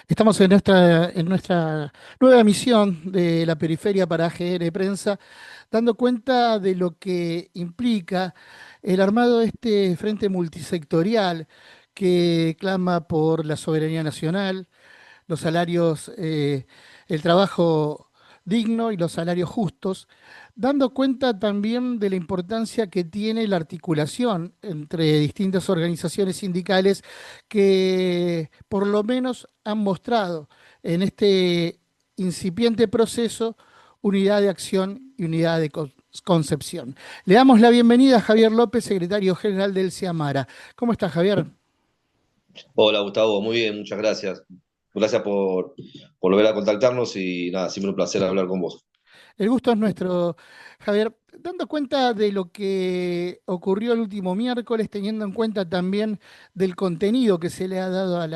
Estamos en nuestra nueva emisión de la periferia para AGR Prensa, dando cuenta de lo que implica el armado de este frente multisectorial que clama por la soberanía nacional, los salarios, el trabajo digno y los salarios justos, dando cuenta también de la importancia que tiene la articulación entre distintas organizaciones sindicales que por lo menos han mostrado en este incipiente proceso unidad de acción y unidad de concepción. Le damos la bienvenida a Javier López, secretario general del CIAMARA. ¿Cómo está, Javier? Hola Gustavo, muy bien, muchas gracias. Gracias por volver a contactarnos y nada, siempre un placer hablar con vos. El gusto es nuestro, Javier. Dando cuenta de lo que ocurrió el último miércoles, teniendo en cuenta también del contenido que se le ha dado a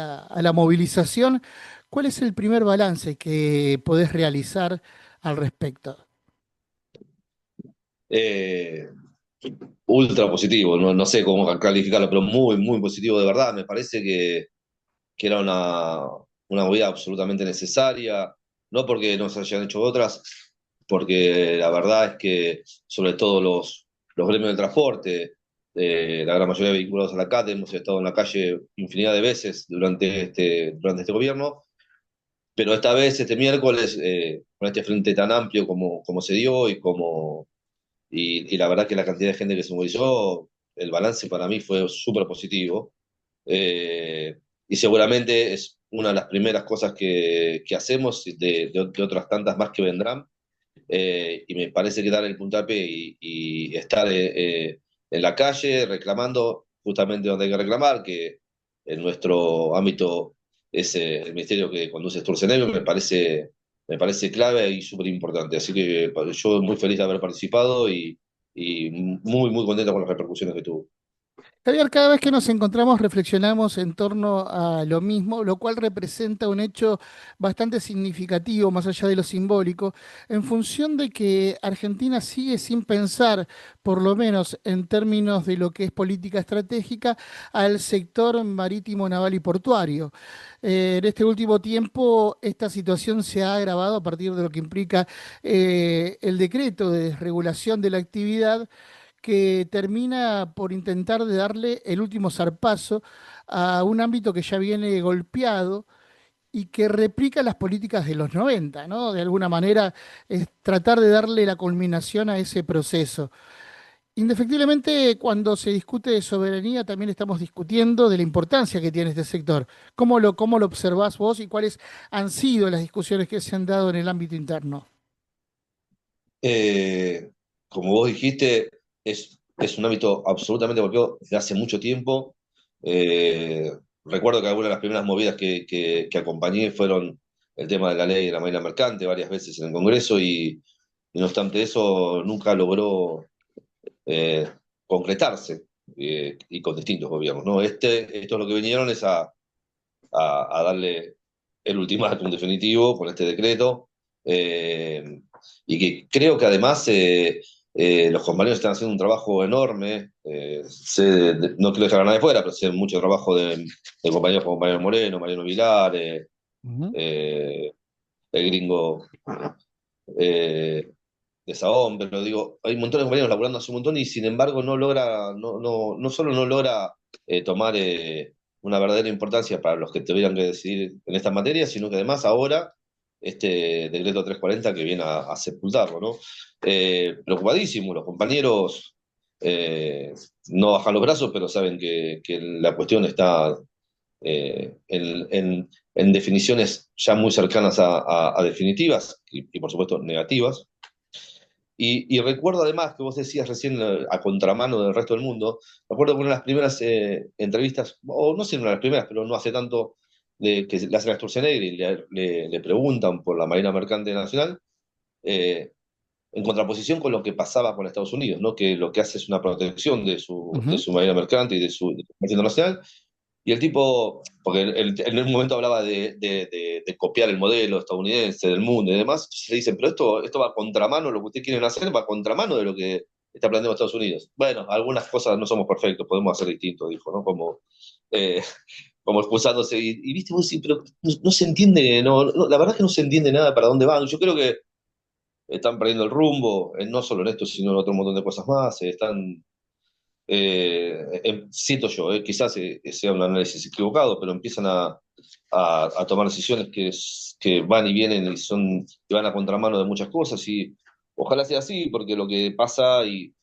la movilización, ¿cuál es el primer balance que podés realizar al respecto? Eh, Ultra positivo, no sé cómo calificarlo, pero muy, muy positivo de verdad. Me parece que era una movida absolutamente necesaria, no porque no se hayan hecho otras, porque la verdad es que sobre todo los gremios del transporte, la gran mayoría vinculados a la CAT, hemos estado en la calle infinidad de veces durante este gobierno. Pero esta vez, este miércoles, con este frente tan amplio como se dio y la verdad que la cantidad de gente que se movilizó, el balance para mí fue súper positivo. Eh, y seguramente es una de las primeras cosas que hacemos de otras tantas más que vendrán. Y me parece que dar el puntapié y estar en la calle reclamando justamente donde hay que reclamar, que en nuestro ámbito es el ministerio que conduce Sturzenegger, me parece clave y súper importante. Así que yo muy feliz de haber participado y muy, muy contento con las repercusiones que tuvo. Javier, cada vez que nos encontramos reflexionamos en torno a lo mismo, lo cual representa un hecho bastante significativo, más allá de lo simbólico, en función de que Argentina sigue sin pensar, por lo menos en términos de lo que es política estratégica, al sector marítimo, naval y portuario. En este último tiempo, esta situación se ha agravado a partir de lo que implica el decreto de desregulación de la actividad que termina por intentar de darle el último zarpazo a un ámbito que ya viene golpeado y que replica las políticas de los 90, ¿no? De alguna manera es tratar de darle la culminación a ese proceso. Indefectiblemente, cuando se discute de soberanía, también estamos discutiendo de la importancia que tiene este sector. ¿Cómo lo observás vos y cuáles han sido las discusiones que se han dado en el ámbito interno? Eh, Como vos dijiste, es un ámbito absolutamente golpeado desde hace mucho tiempo. Eh, Recuerdo que algunas de las primeras movidas que acompañé fueron el tema de la ley de la marina mercante varias veces en el Congreso y no obstante eso nunca logró eh, concretarse y con distintos gobiernos, ¿no? Esto es lo que vinieron es a darle el ultimátum definitivo con este decreto. eh, y que creo que además los compañeros están haciendo un trabajo enorme. No quiero dejar a nadie fuera, pero sé mucho trabajo de compañeros como Mariano Moreno, Mariano Vilar, Ujú. eh, el gringo eh, de Saón, pero digo, hay un montón de compañeros laburando hace un montón y sin embargo no solo no logra tomar una verdadera importancia para los que tuvieran que decidir en esta materia, sino que además ahora este decreto 340 que viene a sepultarlo, ¿no? Preocupadísimo, los compañeros no bajan los brazos, pero saben que la cuestión está en definiciones ya muy cercanas a definitivas y por supuesto negativas. Y recuerdo además que vos decías recién a contramano del resto del mundo, recuerdo que una de las primeras entrevistas, o no sé una de las primeras, pero no hace tanto, que le hacen a Sturzenegger y le preguntan por la Marina Mercante Nacional, eh, en contraposición con lo que pasaba con Estados Unidos, ¿no? Que lo que hace es una protección de Ujú. su Marina Mercante y de su comercio internacional, y el tipo, porque en un momento hablaba de copiar el modelo estadounidense del mundo y demás, se dicen, pero esto va a contramano, lo que ustedes quieren hacer va a contramano de lo que está planteando Estados Unidos. Bueno, algunas cosas no somos perfectos, podemos hacer distinto, dijo, ¿no? Eh, como expulsándose, viste, vos decís, pero no se entiende, la verdad es que no se entiende nada para dónde van. Yo creo que están perdiendo el rumbo, no solo en esto, sino en otro montón de cosas más, siento yo, quizás sea un análisis equivocado, pero empiezan a tomar decisiones que van y vienen y van a contramano de muchas cosas, y ojalá sea así, porque lo que pasa, y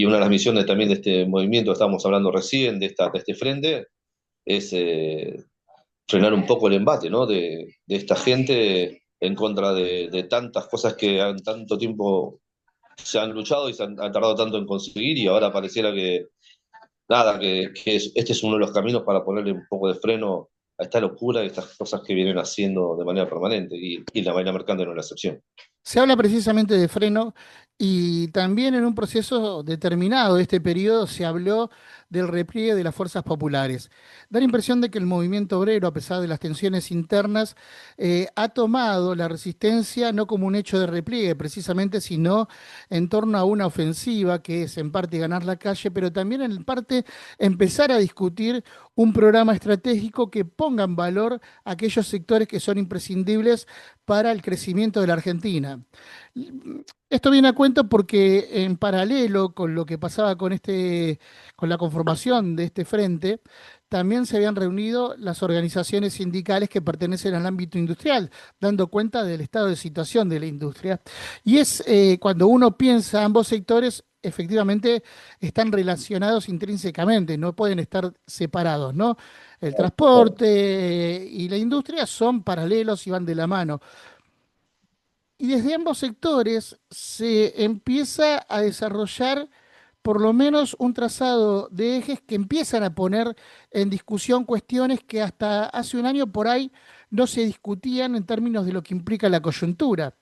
una de las misiones también de este movimiento, estábamos hablando recién, de este frente, es frenar un poco el embate, ¿no? De esta gente en contra de tantas cosas que han tanto tiempo se han luchado y han tardado tanto en conseguir, y ahora pareciera que, nada, este es uno de los caminos para ponerle un poco de freno a esta locura y estas cosas que vienen haciendo de manera permanente, y la vaina mercante no es la excepción. Se habla precisamente de freno y también en un proceso determinado de este periodo se habló del repliegue de las fuerzas populares. Da la impresión de que el movimiento obrero, a pesar de las tensiones internas, ha tomado la resistencia no como un hecho de repliegue precisamente, sino en torno a una ofensiva que es en parte ganar la calle, pero también en parte empezar a discutir un programa estratégico que ponga en valor aquellos sectores que son imprescindibles para el crecimiento de la Argentina. Esto viene a cuento porque en paralelo con lo que pasaba con la conformación de este frente, también se habían reunido las organizaciones sindicales que pertenecen al ámbito industrial, dando cuenta del estado de situación de la industria. Y es cuando uno piensa ambos sectores, efectivamente están relacionados intrínsecamente, no pueden estar separados, ¿no? El transporte y la industria son paralelos y van de la mano. Y desde ambos sectores se empieza a desarrollar por lo menos un trazado de ejes que empiezan a poner en discusión cuestiones que hasta hace un año por ahí no se discutían en términos de lo que implica la coyuntura.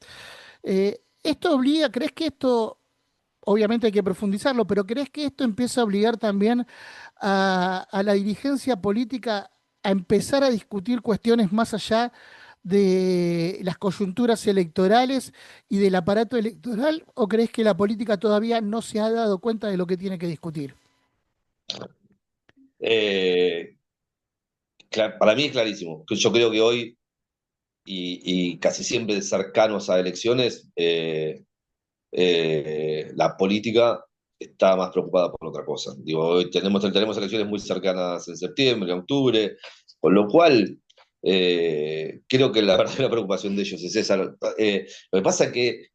Esto obliga, ¿crees que esto, obviamente hay que profundizarlo, pero crees que esto empieza a obligar también a la dirigencia política a empezar a discutir cuestiones más allá de las coyunturas electorales y del aparato electoral, o crees que la política todavía no se ha dado cuenta de lo que tiene que discutir? Eh, para mí es clarísimo. Yo creo que hoy, y casi siempre cercanos a elecciones, la política está más preocupada por otra cosa. Digo, hoy tenemos elecciones muy cercanas en septiembre, en octubre, con lo cual creo que la verdadera preocupación de ellos es esa. Lo que pasa es que,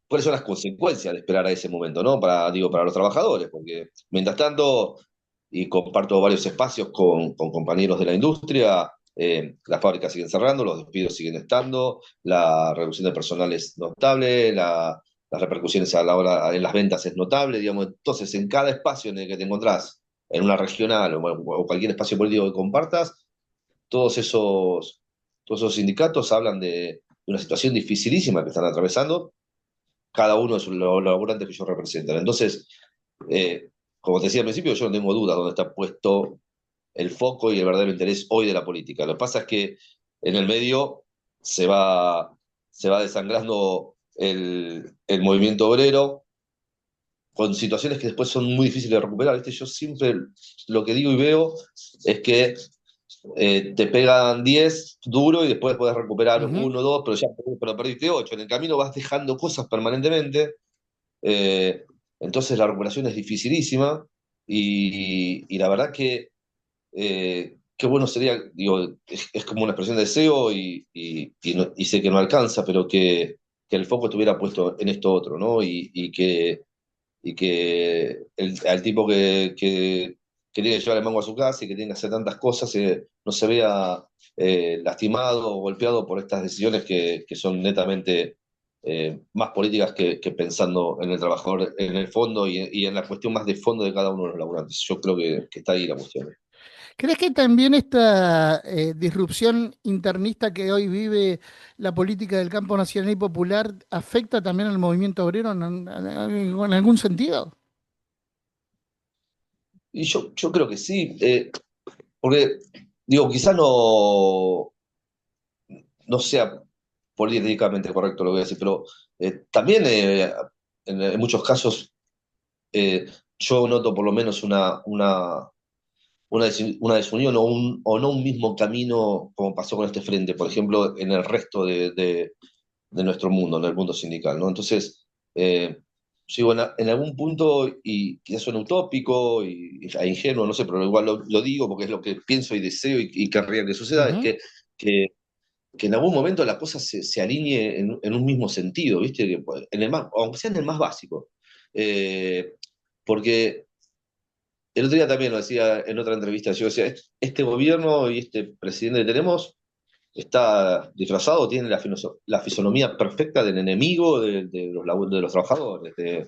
¿cuáles son las consecuencias de esperar a ese momento, ¿no? Para los trabajadores, porque mientras tanto, y comparto varios espacios con compañeros de la industria, las fábricas siguen cerrando, los despidos siguen estando, la reducción de personal es notable, las repercusiones a la hora en las ventas es notable, digamos. Entonces, en cada espacio en el que te encontrás, en una regional o cualquier espacio político que compartas, todos esos, todos esos sindicatos hablan de una situación dificilísima que están atravesando, cada uno de los laburantes que ellos representan. Entonces, como te decía al principio, yo no tengo dudas dónde está puesto el foco y el verdadero interés hoy de la política. Lo que pasa es que en el medio se va, se va desangrando el movimiento obrero, con situaciones que después son muy difíciles de recuperar. ¿Viste? Yo siempre lo que digo y veo es que te pegan 10 duro y después puedes recuperar Ujú. uno, dos, pero perdiste 8. En el camino vas dejando cosas permanentemente, eh, entonces la recuperación es dificilísima, y la verdad que qué bueno sería, digo, es como una expresión de deseo, y sé que no alcanza, pero que el foco estuviera puesto en esto otro, ¿no? Y que al tipo que tiene que llevar el mango a su casa y que tiene que hacer tantas cosas, no se vea lastimado o golpeado por estas decisiones que son netamente más políticas que pensando en el trabajador en el fondo, y en la cuestión más de fondo de cada uno de los laburantes. Yo creo que está ahí la cuestión. ¿Crees que también esta disrupción internista que hoy vive la política del campo nacional y popular afecta también al movimiento obrero en algún sentido? Y yo creo que sí, porque digo, quizás no sea políticamente correcto lo que voy a decir, pero también en muchos casos yo noto por lo menos una desunión o no un mismo camino como pasó con este frente, por ejemplo, en el resto de nuestro mundo, en el mundo sindical, ¿no? Entonces, yo digo, en algún punto, y quizás suena utópico e ingenuo, no sé, pero igual lo digo porque es lo que pienso y deseo y querría que suceda, es Ujú. que, que en algún momento la cosa se alinee en un mismo sentido, ¿viste? Que, pues, en el más, aunque sea en el más básico. Eh, porque el otro día también lo decía en otra entrevista, yo decía, este gobierno y este presidente que tenemos está disfrazado, tiene la fisonomía perfecta del enemigo de los trabajadores, de-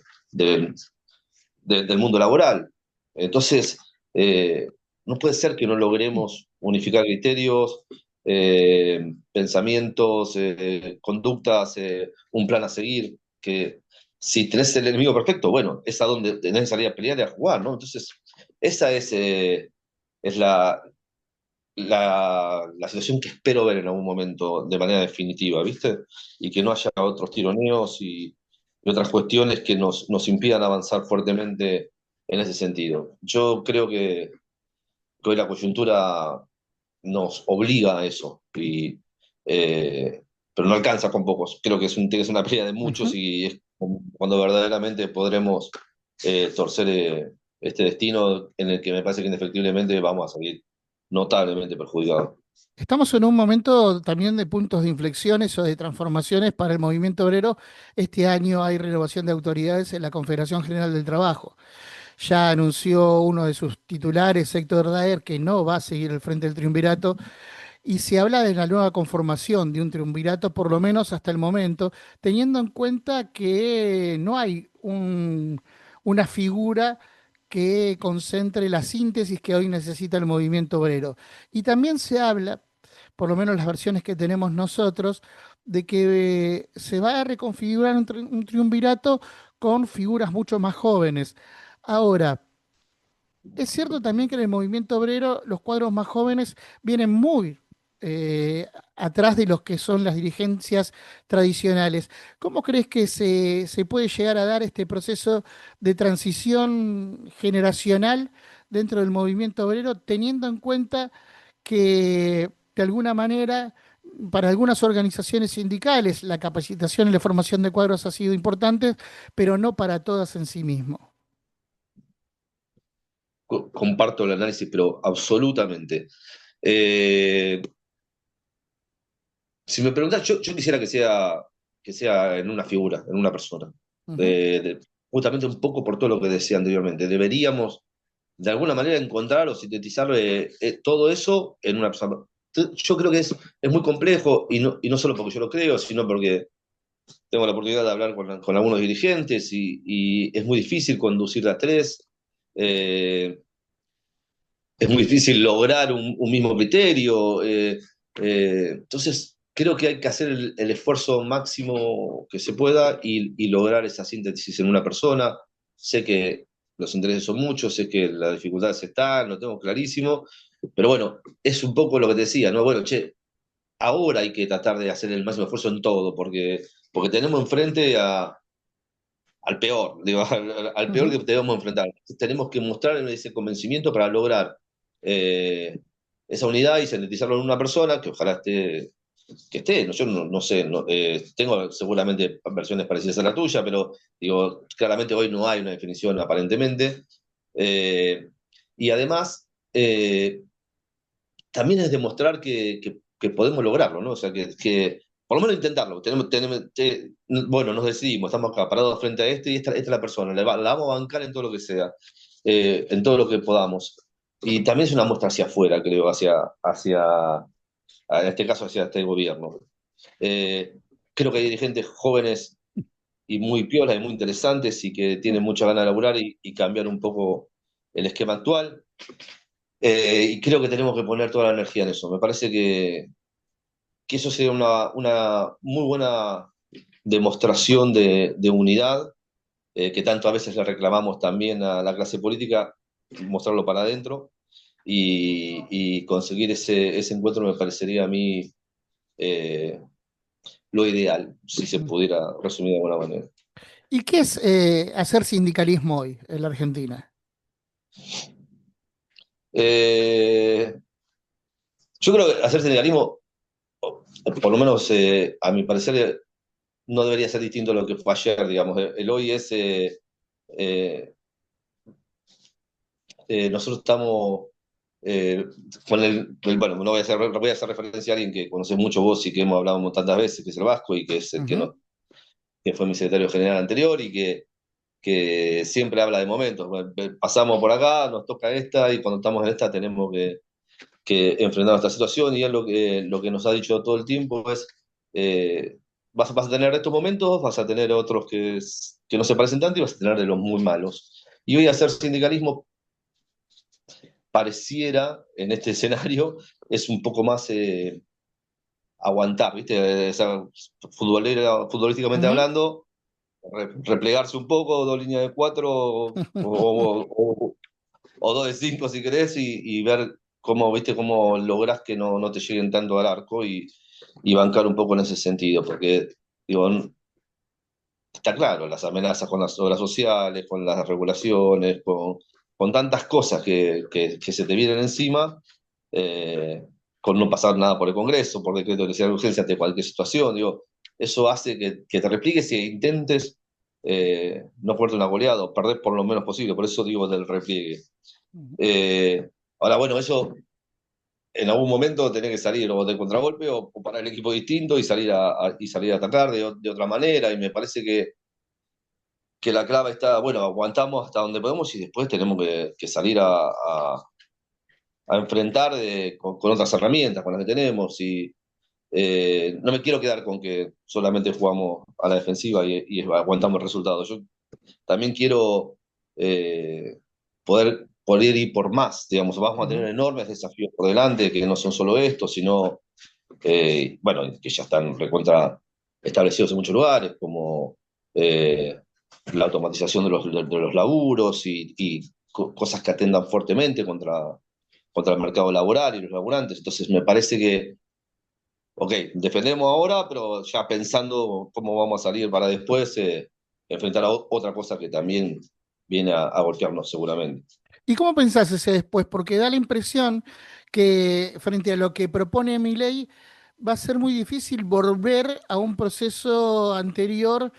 del mundo laboral. Entonces, no puede ser que no logremos unificar criterios, pensamientos, conductas, un plan a seguir, que si tenés el enemigo perfecto, bueno, es a donde tenés que salir a pelear y a jugar, ¿no? Entonces, esa es la situación que espero ver en algún momento de manera definitiva, ¿viste? Y que no haya otros tironeos y otras cuestiones que nos impidan avanzar fuertemente en ese sentido. Yo creo que hoy la coyuntura nos obliga a eso, pero no alcanza con pocos. Creo que es una pelea de muchos Ujú. y es cuando verdaderamente podremos torcer este destino en el que me parece que indefectiblemente vamos a salir notablemente perjudicados. Estamos en un momento también de puntos de inflexiones o de transformaciones para el movimiento obrero. Este año hay renovación de autoridades en la Confederación General del Trabajo. Ya anunció uno de sus titulares, Héctor Daer, que no va a seguir el frente del triunvirato y se habla de la nueva conformación de un triunvirato, por lo menos hasta el momento, teniendo en cuenta que no hay una figura que concentre la síntesis que hoy necesita el movimiento obrero. Y también se habla, por lo menos las versiones que tenemos nosotros, de que se va a reconfigurar un triunvirato con figuras mucho más jóvenes. Ahora, es cierto también que en el movimiento obrero los cuadros más jóvenes vienen muy atrás de los que son las dirigencias tradicionales. ¿Cómo crees que se puede llegar a dar este proceso de transición generacional dentro del movimiento obrero, teniendo en cuenta que de alguna manera para algunas organizaciones sindicales la capacitación y la formación de cuadros ha sido importante, pero no para todas en sí mismo? Comparto el análisis, pero absolutamente. Eh, si me preguntas, yo quisiera que sea en una figura, en una persona. Ujú. De- Justamente un poco por todo lo que decía anteriormente. Deberíamos, de alguna manera, encontrar o sintetizar todo eso en una persona. Yo creo que es muy complejo, y no solo porque yo lo creo, sino porque tengo la oportunidad de hablar con algunos dirigentes y es muy difícil conducir las tres. Eh, es muy difícil lograr un mismo criterio. Entonces, creo que hay que hacer el esfuerzo máximo que se pueda y lograr esa síntesis en una persona. Sé que los intereses son muchos, sé que las dificultades están, lo tengo clarísimo, pero bueno, es un poco lo que te decía, ¿no? Bueno, che, ahora hay que tratar de hacer el máximo esfuerzo en todo, porque tenemos enfrente al peor, digo, al peor Ujú. que debemos enfrentar. Tenemos que mostrar ese convencimiento para lograr esa unidad y sintetizarlo en una persona que ojalá esté, yo no sé, tengo seguramente versiones parecidas a la tuya, pero digo, claramente hoy no hay una definición aparentemente. Eh, y además, también es demostrar que podemos lograrlo, ¿no? O sea, que por lo menos intentarlo. Bueno, nos decidimos, estamos acá parados frente a este y esta es la persona, la vamos a bancar en todo lo que sea, en todo lo que podamos. Y también es una muestra hacia afuera, creo, en este caso, hacia este gobierno. Eh, Creo que hay dirigentes jóvenes y muy piolas y muy interesantes y que tienen mucha ganas de laburar y cambiar un poco el esquema actual. Y creo que tenemos que poner toda la energía en eso. Me parece que eso sería una muy buena demostración de unidad, que tanto a veces le reclamamos también a la clase política, mostrarlo para adentro y conseguir ese encuentro me parecería a mí eh, lo ideal, si se pudiera resumir de alguna manera. ¿Y qué es hacer sindicalismo hoy en la Argentina? Eh, yo creo que hacer sindicalismo, o por lo menos a mi parecer, no debería ser distinto a lo que fue ayer, digamos. El hoy es, eh, nosotros estamos eh, con bueno, no voy a hacer referencia a alguien que conoces mucho vos y que hemos hablado tantas veces, que es el Vasco y que es el que, Ujú. no, que fue mi secretario general anterior y que siempre habla de momentos. Bueno, pasamos por acá, nos toca esta y cuando estamos en esta tenemos que enfrentar esta situación y él lo que nos ha dicho todo el tiempo es, vas a tener estos momentos, vas a tener otros que no se parecen tanto y vas a tener de los muy malos. Y hoy hacer sindicalismo pareciera, en este escenario, es un poco más aguantar, ¿viste? O sea, futbolísticamente Ujú. hablando, replegarse un poco, dos líneas de cuatro o dos de cinco si querés y ver cómo, ¿viste? Cómo lográs que no te lleguen tanto al arco y bancar un poco en ese sentido, porque digo, está claro, las amenazas con las obras sociales, con las regulaciones, con tantas cosas que se te vienen encima, eh, con no pasar nada por el Congreso, por decreto de necesidad de urgencia ante cualquier situación, digo, eso hace que te repliegues e intentes no fuerte una goleada, o perder por lo menos posible, por eso digo del repliegue. Ujú. Eh, ahora, bueno, eso en algún momento tenés que salir o de contragolpe o parar el equipo distinto y salir a atacar de otra manera, y me parece que la clave está, bueno, aguantamos hasta donde podemos y después tenemos que salir a enfrentar con otras herramientas, con las que tenemos. Y no me quiero quedar con que solamente jugamos a la defensiva y aguantamos el resultado. Yo también quiero poder ir por más, digamos, vamos a tener Ujú. enormes desafíos por delante, que no son solo estos, sino, bueno, que ya están recontra establecidos en muchos lugares, como eh, la automatización de los laburos y cosas que atendan fuertemente contra el mercado laboral y los laburantes. Entonces, me parece que, ok, defendemos ahora, pero ya pensando cómo vamos a salir para después enfrentar a otra cosa que también viene a golpearnos seguramente. ¿Y cómo pensás ese después? Porque da la impresión que frente a lo que propone Milei va a ser muy difícil volver a un proceso anterior,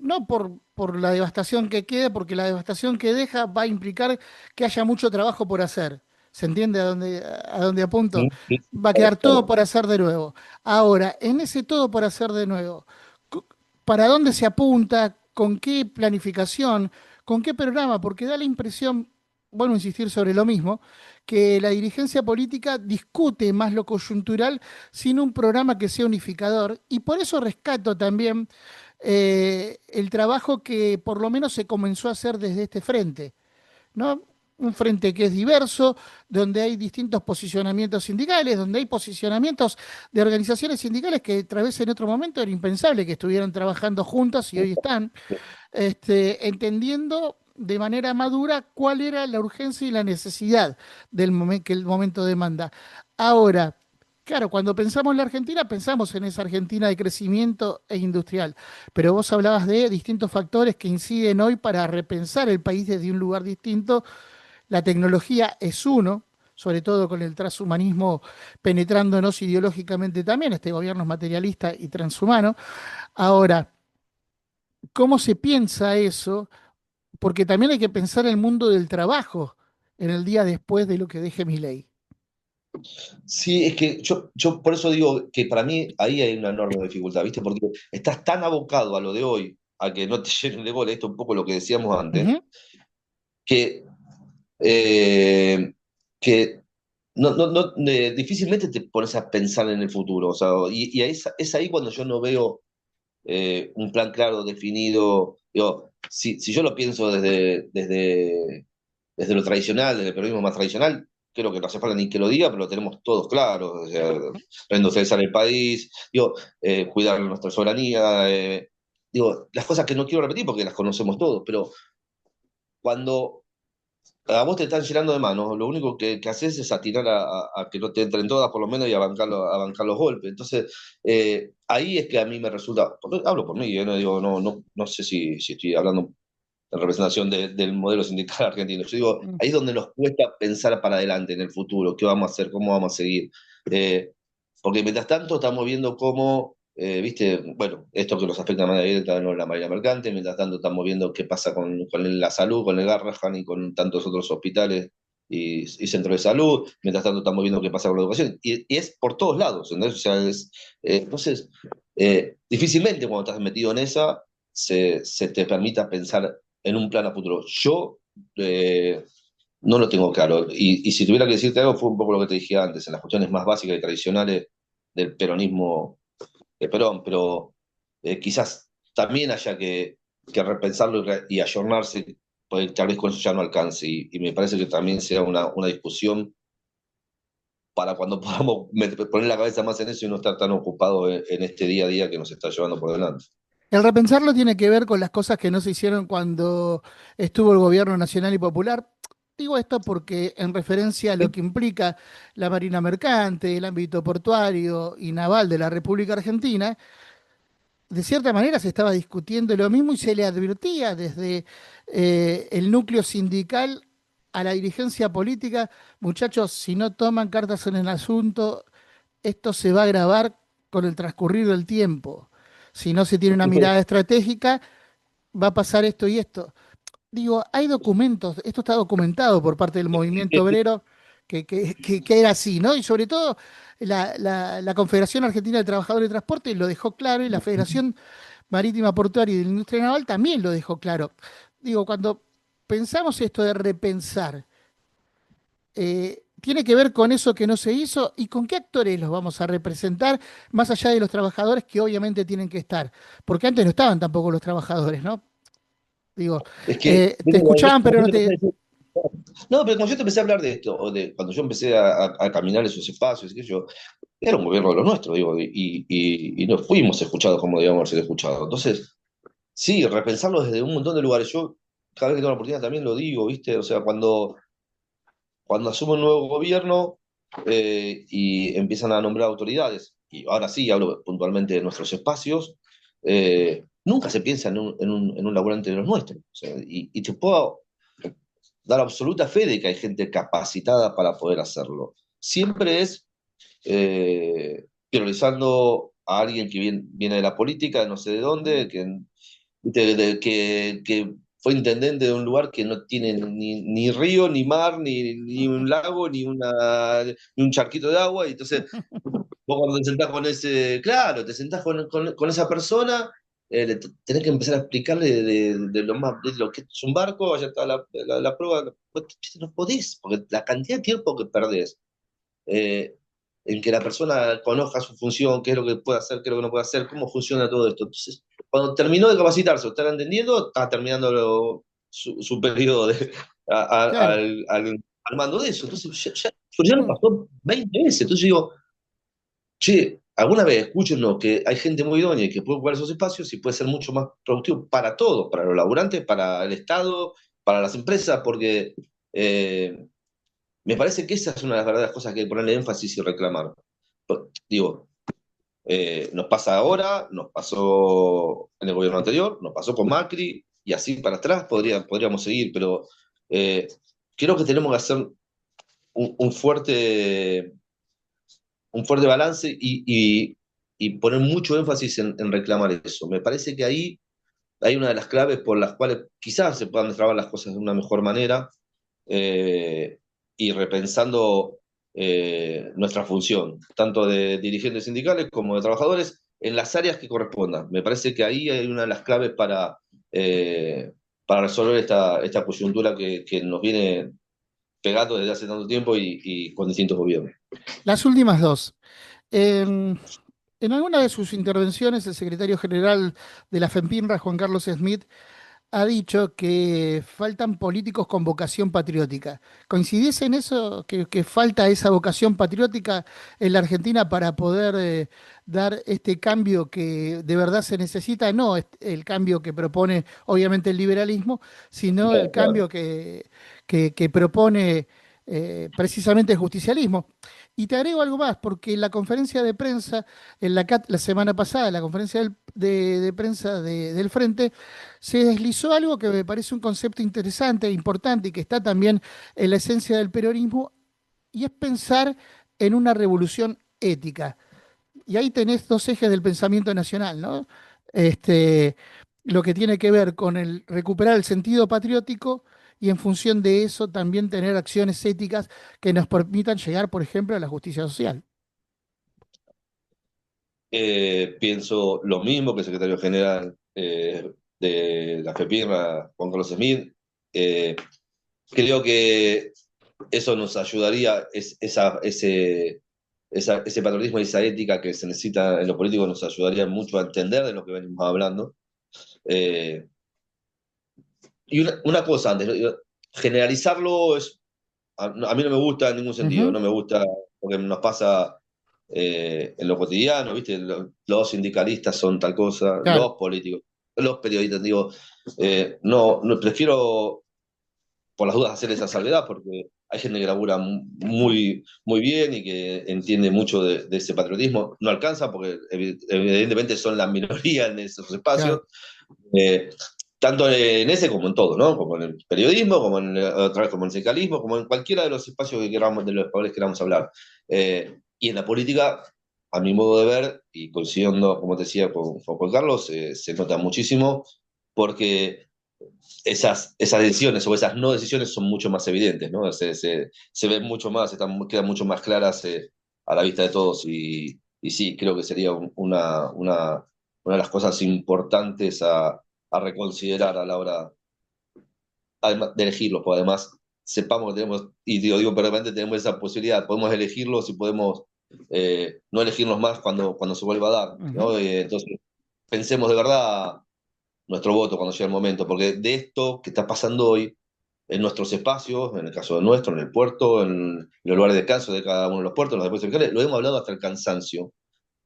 no por la devastación que queda, porque la devastación que deja va a implicar que haya mucho trabajo por hacer. ¿Se entiende a dónde apunto? Sí, sí, sí, Va a claro, quedar todo claro. por hacer de nuevo. Ahora, en ese todo por hacer de nuevo, cu- ¿para dónde se apunta? ¿Con qué planificación? ¿Con qué programa? Porque da la impresión, vuelvo a insistir sobre lo mismo, que la dirigencia política discute más lo coyuntural sin un programa que sea unificador. Y por eso rescato también el trabajo que por lo menos se comenzó a hacer desde este frente, ¿no? Un frente que es diverso, donde hay distintos posicionamientos sindicales, donde hay posicionamientos de organizaciones sindicales que tal vez en otro momento era impensable que estuvieran trabajando juntas y hoy están entendiendo de manera madura cuál era la urgencia y la necesidad del momento que el momento demanda. Ahora, claro, cuando pensamos en la Argentina, pensamos en esa Argentina de crecimiento e industrial, pero vos hablabas de distintos factores que inciden hoy para repensar el país desde un lugar distinto. La tecnología es uno, sobre todo con el transhumanismo penetrándonos ideológicamente también, este gobierno es materialista y transhumano. Ahora, ¿cómo se piensa eso? Porque también hay que pensar el mundo del trabajo en el día después de lo que deje mi ley. Sí, es que yo por eso digo que para mí ahí hay una enorme dificultad, ¿viste? Porque estás tan abocado a lo de hoy, a que no te llenen de goles, esto es un poco lo que decíamos antes, Ujú. que, eh, que difícilmente te pones a pensar en el futuro. O sea, y es ahí cuando yo no veo un plan claro, definido. Digo, si yo lo pienso desde lo tradicional, desde el periodismo más tradicional, creo que no hace falta ni que lo diga, pero lo tenemos todos claros. O sea, reindustrializar el país, digo, cuidar nuestra soberanía. Digo, las cosas que no quiero repetir porque las conocemos todos, pero cuando a vos te están llenando de manos, lo único que haces es atinar a que no te entren todas por lo menos y a bancar los golpes. Entonces, ahí es que a mí me resulta, hablo por mí, no digo, no sé si estoy hablando en representación del modelo sindical argentino. Yo digo, Mm. ahí es donde nos cuesta pensar para adelante en el futuro, qué vamos a hacer, cómo vamos a seguir. Eh, Porque mientras tanto estamos viendo cómo, viste, bueno, esto que nos afecta de manera directa no la marina mercante, mientras tanto estamos viendo qué pasa con la salud, con el Garrahan y con tantos otros hospitales y centros de salud, mientras tanto estamos viendo qué pasa con la educación, y es por todos lados, ¿entendés? O sea, entonces, difícilmente cuando estás metido en esa, se te permita pensar en un plan a futuro. Yo no lo tengo claro. Y si tuviera que decirte algo, fue un poco lo que te dije antes, en las cuestiones más básicas y tradicionales del peronismo de Perón, pero quizás también haya que repensarlo y ayornarse, porque tal vez con eso ya no alcance. Y me parece que también sea una discusión para cuando podamos poner la cabeza más en eso y no estar tan ocupados en este día a día que nos está llevando por delante. El repensarlo tiene que ver con las cosas que no se hicieron cuando estuvo el gobierno nacional y popular. Digo esto porque en referencia a lo que implica la Marina Mercante, el ámbito portuario y naval de la República Argentina, de cierta manera se estaba discutiendo lo mismo y se le advertía desde el núcleo sindical a la dirigencia política, muchachos, si no toman cartas en el asunto, esto se va a agravar con el transcurrir del tiempo. Si no se tiene una mirada estratégica, va a pasar esto y esto. Digo, hay documentos, esto está documentado por parte del movimiento obrero que era así, ¿no? Y sobre todo la Confederación Argentina de Trabajadores de Transporte lo dejó claro y la Federación Marítima Portuaria y de la Industria Naval también lo dejó claro. Digo, cuando pensamos esto de repensar, tiene que ver con eso que no se hizo y con qué actores los vamos a representar, más allá de los trabajadores que obviamente tienen que estar, porque antes no estaban tampoco los trabajadores, ¿no? Digo, Es que, te viste, escuchaban, pero no yo te empecé a te... decir- no, pero cuando yo te empecé a hablar de esto, o de cuando yo empecé a caminar esos espacios, qué sé yo, era un gobierno de los nuestros, digo, y no fuimos escuchados como debíamos haber sido escuchados. Entonces, sí, repensarlo desde un montón de lugares. Yo, cada vez que tengo la oportunidad, también lo digo, ¿viste? O sea, cuando asume un nuevo gobierno y empiezan a nombrar autoridades, y ahora sí hablo puntualmente de nuestros espacios, nunca se piensa en un laburante de los nuestros. O sea, y te puedo dar absoluta fe de que hay gente capacitada para poder hacerlo. Siempre es priorizando a alguien que viene de la política, no sé de dónde, que fue intendente de un lugar que no tiene ni río, ni mar, ni un lago, ni un charquito de agua, y entonces vos cuando te sentás con ese, claro, te sentás con esa persona, tenés que empezar a explicarle de lo más, de lo que es un barco, allá está la prueba, vos, no podés, porque la cantidad de tiempo que perdés eh, en que la persona conozca su función, qué es lo que puede hacer, qué es lo que no puede hacer, cómo funciona todo esto. Entonces, cuando terminó de capacitarse o estar entendiendo, está terminando su periodo Claro. al mando de eso. Entonces, ya lo pasó 20 veces. Entonces digo, che, alguna vez escúchenlo, que hay gente muy idónea y que puede ocupar esos espacios y puede ser mucho más productivo para todos, para los laburantes, para el Estado, para las empresas, porque me parece que esa es una de las verdaderas cosas que hay que ponerle énfasis y reclamar. Digo, nos pasa ahora, nos pasó en el gobierno anterior, nos pasó con Macri, y así para atrás podríamos seguir, pero eh, creo que tenemos que hacer un fuerte balance y poner mucho énfasis en reclamar eso. Me parece que ahí hay una de las claves por las cuales quizás se puedan destrabar las cosas de una mejor manera eh, y repensando nuestra función, tanto de dirigentes sindicales como de trabajadores, en las áreas que correspondan. Me parece que ahí hay una de las claves para resolver esta coyuntura que nos viene pegando desde hace tanto tiempo y con distintos gobiernos. Las últimas dos. En, en alguna de sus intervenciones, el secretario general de la FEMPINRA, Juan Carlos Smith, ha dicho que faltan políticos con vocación patriótica. ¿Coincidís en eso, que falta esa vocación patriótica en la Argentina para poder dar este cambio que de verdad se necesita? No el cambio que propone obviamente el liberalismo, sino el Claro, claro. cambio que propone precisamente el justicialismo. Y te agrego algo más, porque en la conferencia de prensa, la semana pasada, la conferencia de prensa del Frente, se deslizó algo que me parece un concepto interesante, e importante y que está también en la esencia del peronismo, y es pensar en una revolución ética. Y ahí tenés dos ejes del pensamiento nacional, ¿no? Este, lo que tiene que ver con el recuperar el sentido patriótico y en función de eso también tener acciones éticas que nos permitan llegar, por ejemplo, a la justicia social. Pienso lo mismo que el secretario general de la FEPIRA, Juan Carlos Smith. Eh, Creo que eso nos ayudaría, ese patriotismo y esa ética que se necesita en lo político nos ayudaría mucho a entender de lo que venimos hablando. Eh, y una cosa antes, ¿no? Generalizarlo a mí no me gusta en ningún sentido, Ujú, no me gusta porque nos pasa en lo cotidiano, ¿viste? Los sindicalistas son tal cosa, claro, los políticos, los periodistas, digo, no, no, prefiero por las dudas hacer esa salvedad porque hay gente que labura muy, muy bien y que entiende mucho de ese patriotismo. No alcanza porque evidentemente son la minoría en esos espacios, claro. eh, tanto en ese como en todo, ¿no? Como en el periodismo, como otra vez como en el sindicalismo, como en cualquiera de los espacios que queramos, de los cuales queramos hablar. Y en la política, a mi modo de ver, y coincidiendo, como te decía, con Juan Carlos, se nota muchísimo porque esas decisiones o esas no decisiones son mucho más evidentes, ¿no? Se ven mucho más, quedan mucho más claras a la vista de todos y sí, creo que sería una de las cosas importantes a reconsiderar a la hora además de elegirlos, porque además sepamos que tenemos, y digo, permanentemente tenemos esa posibilidad, podemos elegirlos y podemos no elegirlos más cuando se vuelva a dar, Ujú. ¿no? Entonces, pensemos de verdad nuestro voto cuando llegue el momento, porque de esto que está pasando hoy, en nuestros espacios, en el caso de nuestro, en el puerto, en los lugares de descanso de cada uno de los puertos, en los depósitos fiscales, lo hemos hablado hasta el cansancio.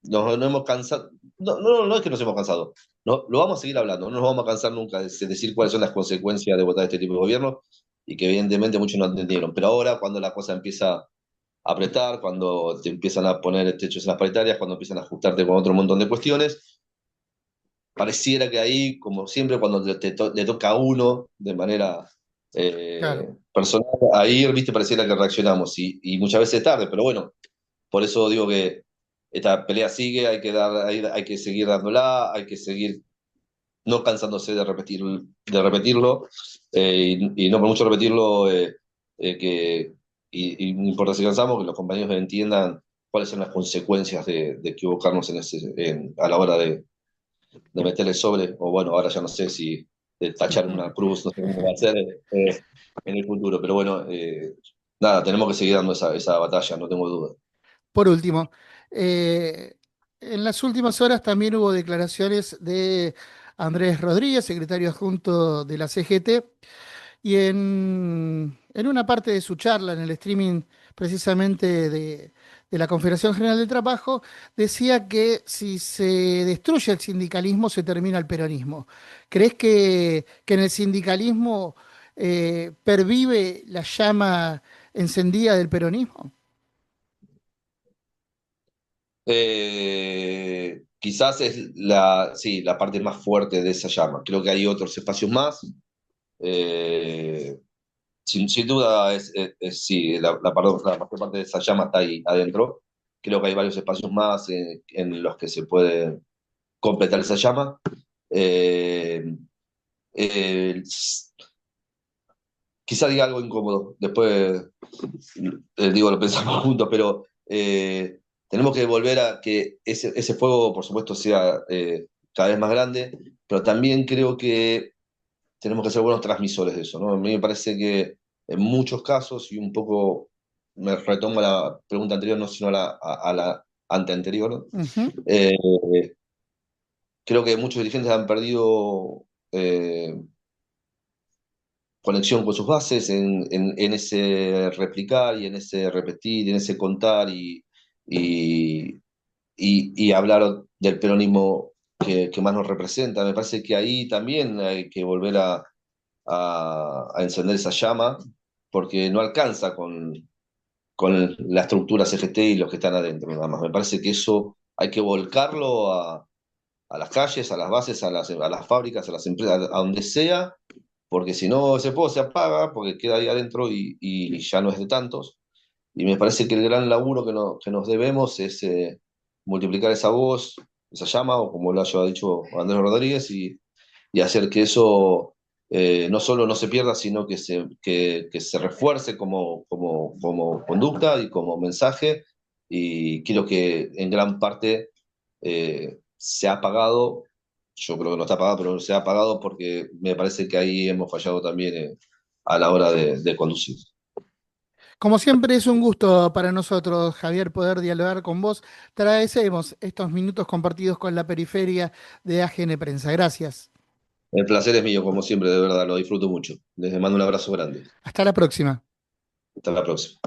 No hemos cansado, no es que nos hemos cansado, no, lo vamos a seguir hablando, no nos vamos a cansar nunca de decir cuáles son las consecuencias de votar este tipo de gobierno y que evidentemente muchos no entendieron, pero ahora cuando la cosa empieza a apretar, cuando te empiezan a poner techos en las paritarias, cuando empiezan a ajustarte con otro montón de cuestiones, pareciera que ahí, como siempre, cuando le toca a uno de manera Claro. personal, ahí, viste, pareciera que reaccionamos y muchas veces tarde, pero bueno, por eso digo que esta pelea sigue, hay que seguir dándola, hay que seguir no cansándose de repetirlo y no por mucho repetirlo, y no importa si cansamos, que los compañeros entiendan cuáles son las consecuencias de equivocarnos a la hora de meterle sobre, o bueno, ahora ya no sé si de tachar una cruz, no sé cómo va a ser en el futuro, pero bueno, nada, tenemos que seguir dando esa batalla, no tengo duda. Por último, eh, en las últimas horas también hubo declaraciones de Andrés Rodríguez, secretario adjunto de la CGT, y en una parte de su charla en el streaming precisamente de la Confederación General del Trabajo, decía que si se destruye el sindicalismo se termina el peronismo. ¿Crees que en el sindicalismo pervive la llama encendida del peronismo? Quizás es sí, la parte más fuerte de esa llama. Creo que hay otros espacios más. Eh, sin duda, sí, la mayor parte de esa llama está ahí adentro. Creo que hay varios espacios más en los que se puede completar esa llama. Eh, eh, Quizá diga algo incómodo, después digo, lo pensamos juntos, pero tenemos que volver a que ese fuego, por supuesto, sea cada vez más grande, pero también creo que tenemos que ser buenos transmisores de eso, ¿no? A mí me parece que en muchos casos, y un poco me retomo a la pregunta anterior, no sino a la anteanterior, ¿no? Ujú. Eh, Creo que muchos dirigentes han perdido conexión con sus bases, en ese replicar y en ese repetir, y en ese contar y, y hablar del peronismo que más nos representa. Me parece que ahí también hay que volver a encender esa llama, porque no alcanza con la estructura CGT y los que están adentro, nada más. Me parece que eso hay que volcarlo a las calles, a las bases, a las fábricas, a las empresas, a donde sea, porque si no ese fuego se apaga, porque queda ahí adentro y ya no es de tantos. Y me parece que el gran laburo que nos debemos es multiplicar esa voz, esa llama, o como lo haya dicho Andrés Rodríguez, y hacer que eso no solo no se pierda, sino que se refuerce como conducta y como mensaje. Y creo que en gran parte se ha pagado, yo creo que no está pagado, pero se ha pagado porque me parece que ahí hemos fallado también a la hora de conducir. Como siempre es un gusto para nosotros, Javier, poder dialogar con vos. Te agradecemos estos minutos compartidos con la periferia de AGN Prensa. Gracias. El placer es mío, como siempre, de verdad, lo disfruto mucho. Les mando un abrazo grande. Hasta la próxima. Hasta la próxima.